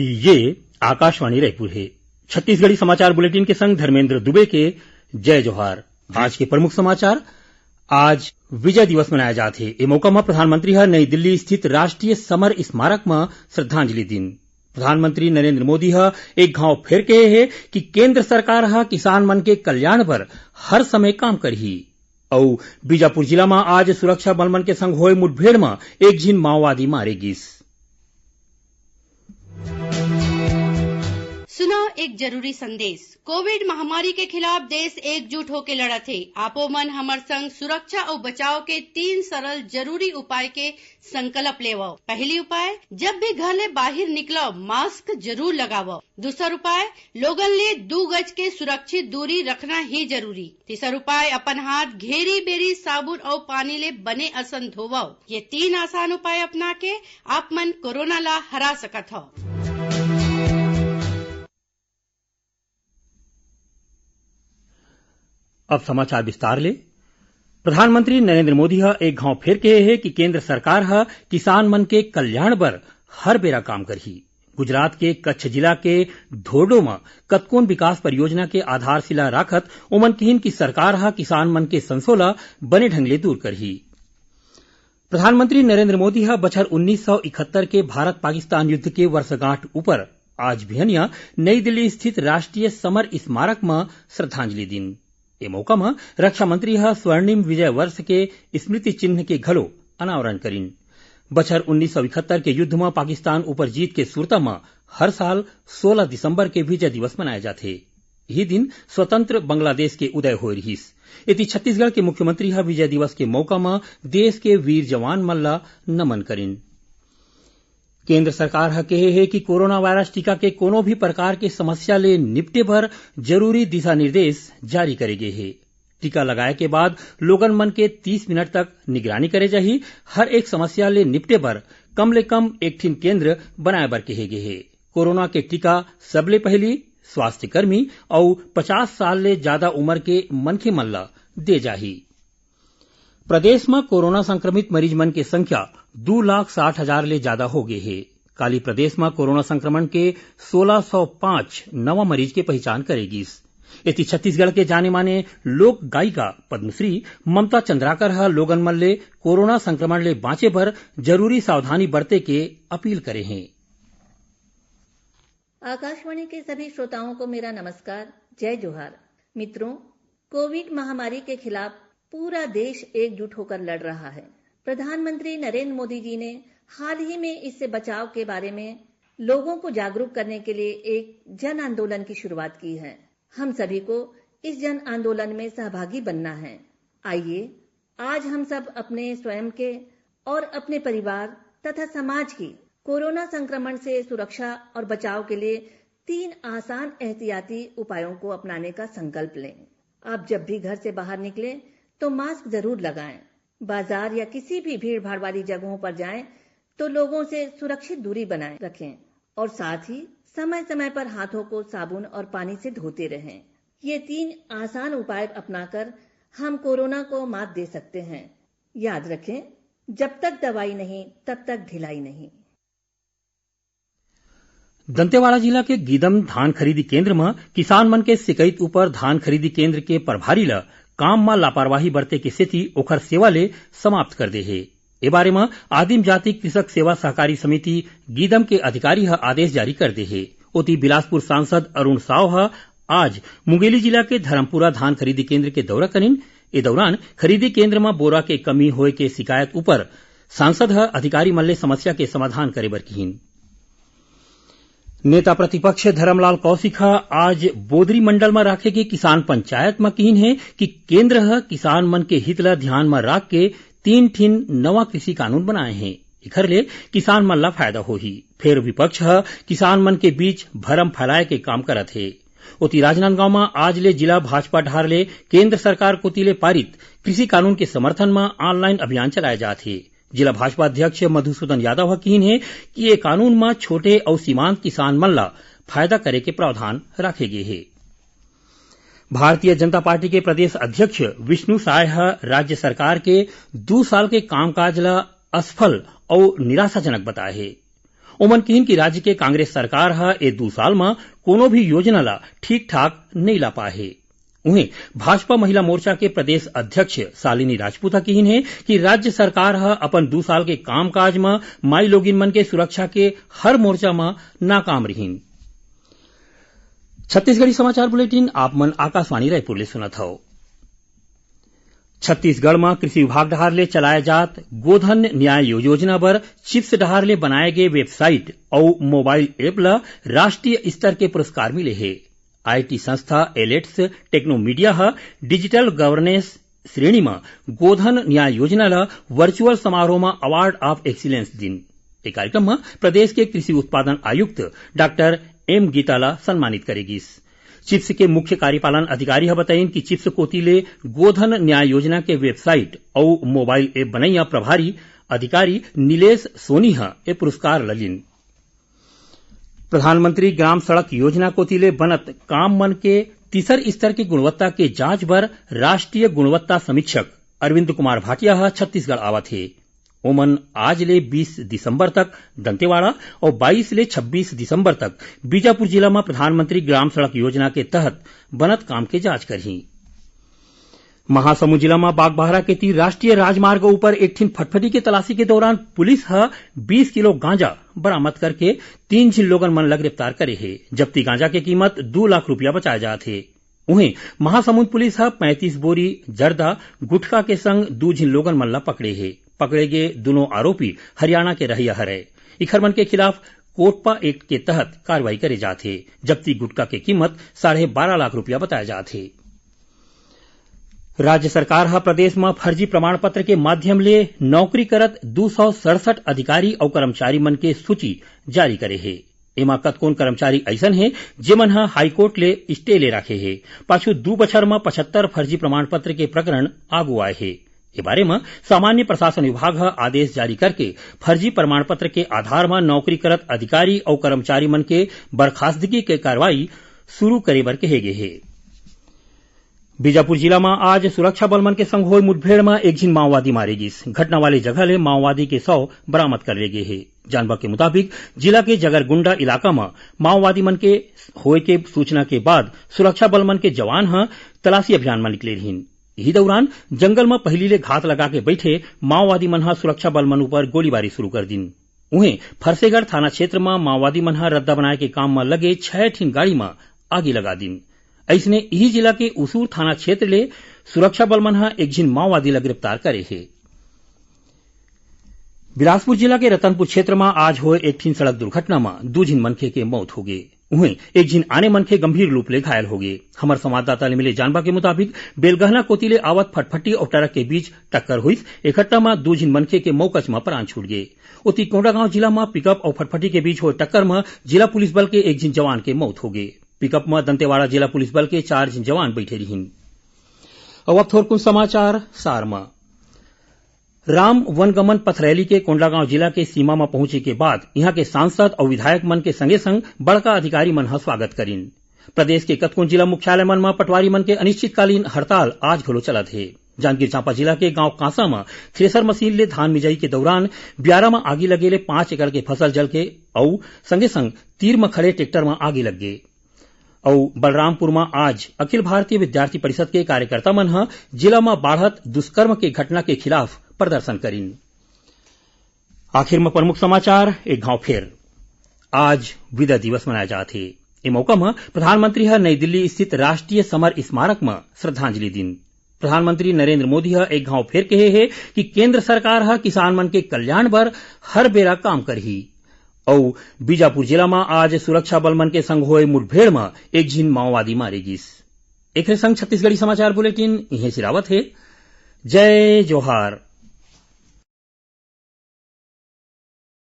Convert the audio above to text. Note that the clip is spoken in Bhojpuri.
ये आकाशवाणी रायपुर है। छत्तीसगढ़ी समाचार बुलेटिन के संग धर्मेंद्र दुबे के जय जोहार। आज के प्रमुख समाचार। आज विजय दिवस मनाया जात हे। ए मौका में प्रधानमंत्री ह नई दिल्ली स्थित राष्ट्रीय समर स्मारक में श्रद्धांजलि दिन। प्रधानमंत्री नरेंद्र मोदी ह एक घाव फेर कहे हे कि केंद्र सरकार ह किसान मन के कल्याण बर हर समय काम करही। और बीजापुर जिला में आज सुरक्षा बल मन के संग होए मुठभेड़ में एक झिन माओवादी मारे गिस। सुनो एक जरूरी संदेश। कोविड महामारी के खिलाफ देश एकजुट होकर लड़त है। आपो मन हमर संग सुरक्षा और बचाव के 3 सरल जरूरी उपाय के संकल्प लेवो। पहली उपाय, जब भी घर ले बाहर निकलो मास्क जरूर लगावो। दूसरा उपाय, लोगन ले 2 गज के सुरक्षित दूरी रखना ही जरूरी। तीसरा उपाय, अपन हाथ घेरी बेरी साबुन और पानी ले बने असन धोवो। ये 3 आसान उपाय अपना के आप मन कोरोना ला हरा सकत हो। अब समाचार विस्तार ले। प्रधानमंत्री नरेंद्र मोदी ह एक घाव फेर कहे हे कि केंद्र सरकार ह किसान मन के कल्याण बर हर बेरा काम करही। गुजरात के कच्छ जिला के धोर्डो में कतकोन विकास परियोजना के आधारशिला राखत ओमन कहिन कि सरकार ह किसान मन के संसोला बने ढंग ले दूर करही। प्रधानमंत्री नरेंद्र मोदी ह बछर 1971 के भारत पाकिस्तान युद्ध के वर्षगांठ ऊपर आज बिहनिया नई दिल्ली स्थित राष्ट्रीय समर स्मारक में श्रद्धांजलि दिन। ए मौका में रक्षा मंत्री ह स्वर्णिम विजय वर्ष के स्मृति चिन्ह के घलो अनावरण करिन। बछर 1971 के युद्ध में पाकिस्तान ऊपर जीत के सुरता में हर साल 16 दिसंबर के विजय दिवस मनाया जाथे। यही दिन स्वतंत्र बांग्लादेश के उदय होए रहिस। इति छत्तीसगढ़ के मुख्यमंत्री ह विजय दिवस के मौका में देश के वीर जवान मन ला नमन करिन। केंद्र सरकार ह कहे हे कि कोरोना वायरस टीका के कोनो भी प्रकार के समस्या ले निपटे भर जरूरी दिशा निर्देश जारी करे गे हे। टीका लगाए के बाद लोगन मन के 30 मिनट तक निगरानी करे जाही। हर एक समस्या ले निपटे बर कम ले कम एक ठिन केंद्र बनाए बर कहे गे हे। कोरोना के टीका सबले पहली स्वास्थ्य कर्मी और 50 साल ले ज्यादा उम्र के मनखे मन ला दे जाही। प्रदेश में कोरोना संक्रमित मरीज मन के संख्या 2,60,000 ले ज्यादा हो गए है। काली प्रदेश में कोरोना संक्रमण के 1605 नवा मरीज के पहचान करेगी। इति छत्तीसगढ़ के जाने माने लोक गायिका पद्मश्री ममता चंद्राकर ह लोगन मन ले कोरोना संक्रमण ले बाँचे भर जरूरी सावधानी बरते के अपील करे हैं। आकाशवाणी के सभी श्रोताओं को मेरा नमस्कार, जय जोहार। मित्रों, कोविड महामारी के खिलाफ पूरा देश एकजुट होकर लड़ रहा है। प्रधानमंत्री नरेंद्र मोदी जी ने हाल ही में इससे बचाव के बारे में लोगों को जागरूक करने के लिए एक जन आंदोलन की शुरुआत की है। हम सभी को इस जन आंदोलन में सहभागी बनना है। आइए आज हम सब अपने स्वयं के और अपने परिवार तथा समाज की कोरोना संक्रमण से सुरक्षा और बचाव के लिए 3 आसान एहतियाती उपायों को अपनाने का संकल्प लें। आप जब भी घर से बाहर निकलें तो मास्क जरूर लगाएं। बाजार या किसी भी भीड़ भाड़ वाली जगहों पर जाएं तो लोगों से सुरक्षित दूरी बनाए रखें और साथ ही समय समय पर हाथों को साबुन और पानी से धोते रहें। ये 3 आसान उपाय अपनाकर हम कोरोना को मात दे सकते हैं। याद रखें, जब तक दवाई नहीं तब तक ढिलाई नहीं। दंतेवाड़ा जिला के गीदम धान खरीदी केंद्र में किसान मन के शिकायत ऊपर धान खरीदी केंद्र के प्रभारी ला काम में लापरवाही बरते के सेती ओखर सेवा ले समाप्त कर दे हे। ए बारे में आदिम जाति कृषक सेवा सहकारी समिति गीदम के अधिकारी ह आदेश जारी कर दे हे। ओती बिलासपुर सांसद अरुण साव ह आज मुंगेली जिला के धर्मपुरा धान खरीदी केंद्र के दौरा करिन। ए दौरान खरीदी केंद्र में बोरा के कमी होए के शिकायत ऊपर सांसद ह अधिकारी मन ले समस्या के समाधान करे बर कहिन। नेता प्रतिपक्ष धर्मलाल कौशिक आज बोदरी मंडल में राखे के किसान पंचायत में कहिन है कि केंद्र ह किसान मन के हित ला ध्यान में राख के 3 ठिन नवा कृषि कानून बनाए हैं। इखर ले किसान मन ला फायदा होही। फिर विपक्ष ह किसान मन के बीच भरम फैलाए के काम करत है। ओती राजनांदगांव में आज ले जिला भाजपा ढार ले केंद्र सरकार कोती ले पारित कृषि कानून के समर्थन में ऑनलाइन अभियान चलाए जात है। जिला भाजपा अध्यक्ष मधुसूदन यादव कहिन है कि ये कानून में छोटे और सीमांत किसान मन ला फायदा करे के प्रावधान रखे गए हैं। भारतीय जनता पार्टी के प्रदेश अध्यक्ष विष्णु साय राज्य सरकार के 2 साल के कामकाज ला असफल और निराशाजनक बताए है। ओमन कहिन की राज्य के कांग्रेस सरकार हा ए 2 साल में कोनो भी योजना ला ठीक ठाक नहीं ला पाए। उन्हें भाजपा महिला मोर्चा के प्रदेश अध्यक्ष शालिनी राजपूत कहिन है कि राज्य सरकार हा अपन 2 साल के कामकाज में माई लोगिन मन के सुरक्षा के हर मोर्चा में नाकाम रहीन। छत्तीसगढ़ी समाचार बुलेटिन आप मन आकाशवाणी रायपुर ले सुनत हव। छत्तीसगढ़ में कृषि विभाग डहार ले चलाए जात गोधन न्याय योजना बर चिप्स डहार ले बनाए गए वेबसाइट और मोबाइल ऐप ला राष्ट्रीय स्तर के पुरस्कार मिले है। आईटी संस्था एलेट्स टेक्नोमीडिया हा डिजिटल गवर्नेंस श्रेणी में गोधन न्याय योजना ला वर्चुअल समारोह में अवार्ड ऑफ एक्सीलेंस दिन। एक कार्यक्रम में प्रदेश के कृषि उत्पादन आयुक्त डॉक्टर एम गीताला सम्मानित करेगी। चिप्स के मुख्य कार्यपालन अधिकारी बताइन कि चिप्स कोतिले गोधन न्याय योजना के वेबसाइट और मोबाइल ऐप बनैया प्रभारी अधिकारी नीलेश सोनी ए पुरस्कार ललिन। प्रधानमंत्री ग्राम सड़क योजना कोतिले बनत काम मन के तीसर स्तर की गुणवत्ता के जांच बर राष्ट्रीय गुणवत्ता समीक्षक अरविंद कुमार भाटिया छत्तीसगढ़ आवत है। ओमन आज ले 20 दिसंबर तक दंतेवाड़ा और 22 ले 26 दिसंबर तक बीजापुर जिला में प्रधानमंत्री ग्राम सड़क योजना के तहत बनत काम के जांच करही। महासमुंद जिला में बागबाहरा के तीर राष्ट्रीय राजमार्ग ऊपर एक ठिन फटफटी के तलाशी के दौरान पुलिस 20 किलो गांजा बरामद करके 3 झिन लोगन मन ला गिरफ्तार करे है। जब्ती गांजा के कीमत 2 लाख रुपया बचाए जात है। उन्हें महासमुंद पुलिस 35 बोरी जर्दा गुटखा के संग 2 झिन लोगन मन ला पकड़े है। पकड़े गए दोनों आरोपी हरियाणा के रहिया हरे। इखर मन के खिलाफ कोटपा एक्ट के तहत कार्रवाई करे जाते। जब्ती गुटखा की कीमत 12.5 लाख रुपया बताया जाते। राज्य सरकार प्रदेश में फर्जी प्रमाण पत्र के माध्यम ले नौकरी करत 267 अधिकारी और कर्मचारी मन के सूची जारी करे है। एमा कतकोन कर्मचारी ऐसन है जेमन हाईकोर्ट ले स्टे ले रखे है। पाछू 2 बछर में 75 फर्जी प्रमाण पत्र के प्रकरण आगू आए है। इस बारे में सामान्य प्रशासन विभाग आदेश जारी करके फर्जी प्रमाण पत्र के आधार में नौकरी करत अधिकारी और कर्मचारी मन के बर्खास्तगी के कार्रवाई शुरू करे बर कहे गए है। बीजापुर जिला में आज सुरक्षा बल मन के संग हुए मुठभेड़ में एक झिन माओवादी मारे गिस। घटना वाले जगह ले माओवादी के 100 बरामद कर ले गए है। जानवा के मुताबिक जिला के जगरगुंडा इलाका में माओवादी मन के होए के सूचना के बाद सुरक्षा बल मन के जवान तलाशी अभियान में निकले रहीन। यही दौरान जंगल में पहली ले घात लगा के बैठे माओवादी मन सुरक्षा बल मन ऊपर गोलीबारी शुरू कर दिन। उन्हें फरसेगढ़ थाना क्षेत्र में माओवादी मन रद्दा बनाए के काम में लगे 6 ठिन गाड़ी में आगी लगा दिन। ऐसने यही जिला के उसूर थाना क्षेत्र ले सुरक्षा बल मन एक झिन माओवादी ला गिरफ्तार करे है। बिलासपुर जिला के रतनपुर क्षेत्र में आज हुए एक ठिन सड़क दुर्घटना में 2 झिन मनखे के मौत हो गए। उन्हें एक झिन आने मनखे गंभीर रूप ले घायल हो गए। हमार संवाददाता ने मिले जानवा के मुताबिक बेलगहना कोतिले आवत फटफटी और ट्रक के बीच टक्कर हुई। एक घटना में 2 झिन मनखे के मौकच में प्राण छूट गए। उती कोंडागांव जिला में पिकअप और फटफटी के बीच हुए टक्कर में जिला पुलिस बल के एक झिन जवान के मौत हो गए। पिकअप में दंतेवाड़ा जिला पुलिस बल के 4 झिन जवान बैठे रहीन। अब थोड़ कुछ समाचार सार में। राम वनगमन पथ रैली के कोंडागांव जिला के सीमा में पहुंचे के बाद यहां के सांसद और विधायक मन के संगे संग बड़का अधिकारी मन स्वागत करीन। प्रदेश के कतकोन जिला मुख्यालय मन में पटवारी मन के अनिश्चितकालीन हड़ताल आज घलो चलत है। जांजगीर चांपा जिला के गांव कांसा में थ्रेसर मशीन ले धान मिजाई के दौरान ब्यारा में आगी लगे ले 5 एकड़ के फसल जल के और संगे संग तीर में खड़े ट्रैक्टर में आगी लग गए। और बलरामपुर में आज अखिल भारतीय विद्यार्थी परिषद के कार्यकर्ता मन जिला में बाढ़त दुष्कर्म के घटना के खिलाफ प्रदर्शन करीन। आखिर में प्रमुख समाचार एक घाव फिर। आज विदा दिवस मनाया जात है। ए मौका में प्रधानमंत्री नई दिल्ली स्थित राष्ट्रीय समर स्मारक में श्रद्धांजलि दिन। प्रधानमंत्री नरेंद्र मोदी एक घाव फिर कहे है कि केंद्र सरकार किसान मन के कल्याण बर हर बेरा काम करही। और बीजापुर जिला में आज सुरक्षा बल मन के संग हुए मुठभेड़ में एक झिन माओवादी मारे गिस। एक संग छत्तीसगढ़ी समाचार बुलेटिन इहे सिरावत है। जय जोहार।